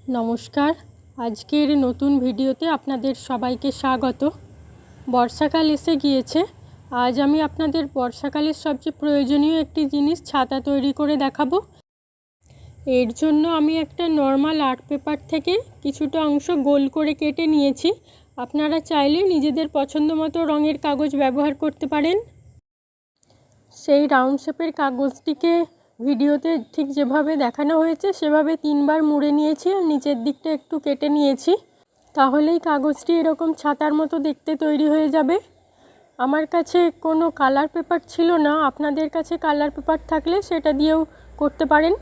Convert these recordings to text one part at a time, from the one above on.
নমস্কার। আজকের নতুন ভিডিওতে আপনাদের সবাইকে স্বাগত। বর্ষাকাল এসে গিয়েছে। আজ আমি আপনাদের বর্ষাকালের সবচেয়ে প্রয়োজনীয় একটি জিনিস ছাতা তৈরি করে দেখাবো। এর জন্য আমি একটা নর্মাল আর্ট পেপার থেকে কিছুটা অংশ গোল করে কেটে নিয়েছি। আপনারা চাইলে নিজেদের পছন্দ মতো রঙের কাগজ ব্যবহার করতে পারেন। সেই রাউন্ড শেপের কাগজটিকে ভিডিওতে ঠিক যেভাবে দেখানো হয়েছে সেভাবে 3 বার মুড়ে নিয়েছি আর নিচের দিকটা একটু কেটে নিয়েছি। তাহলেই কাগজটি এরকম ছাতার মতো দেখতে তৈরি হয়ে যাবে। আমার কাছে কোনো কালার পেপার ছিল না, আপনাদের কাছে কালার পেপার থাকলে সেটা দিয়েও করতে পারেন।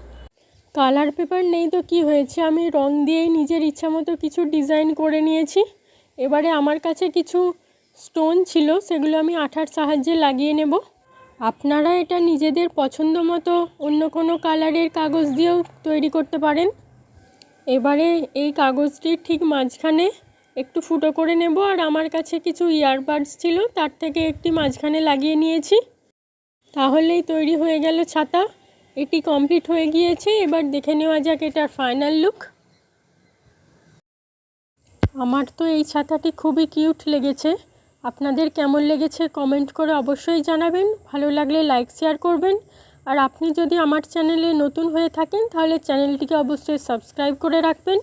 কালার পেপার নেই তো কি হয়েছে, আমি রং দিয়েই নিজের ইচ্ছা মতো কিছু ডিজাইন করে নিয়েছি। এবারে আমার কাছে কিছু স্টোন ছিল, সেগুলো আমি আঠার সাহায্যে লাগিয়ে নেব। আপনারা এটা নিজেদের পছন্দ মতো অন্য কোনো কালারের কাগজ দিয়েও তৈরি করতে পারেন। এবারে এই কাগজটির ঠিক মাঝখানে একটু ফুটো করে নেব, আর আমার কাছে কিছু ইয়ারবাডস ছিল, তার থেকে একটি মাঝখানে লাগিয়ে নিয়েছি। তাহলেই তৈরি হয়ে গেল ছাতা। এটি কমপ্লিট হয়ে গিয়েছে। এবার দেখে নেওয়া যাক এটার ফাইনাল লুক। আমার তো এই ছাতাটি খুবই কিউট লেগেছে। আপনাদের কেমন লেগেছে কমেন্ট করে অবশ্যই জানাবেন। ভালো লাগলে লাইক শেয়ার করবেন। আর আপনি যদি আমার চ্যানেলে নতুন হয়ে থাকেন তাহলে চ্যানেলটিকে অবশ্যই সাবস্ক্রাইব করে রাখবেন।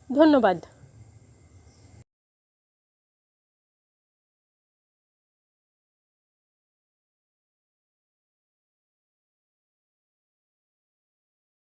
ধন্যবাদ।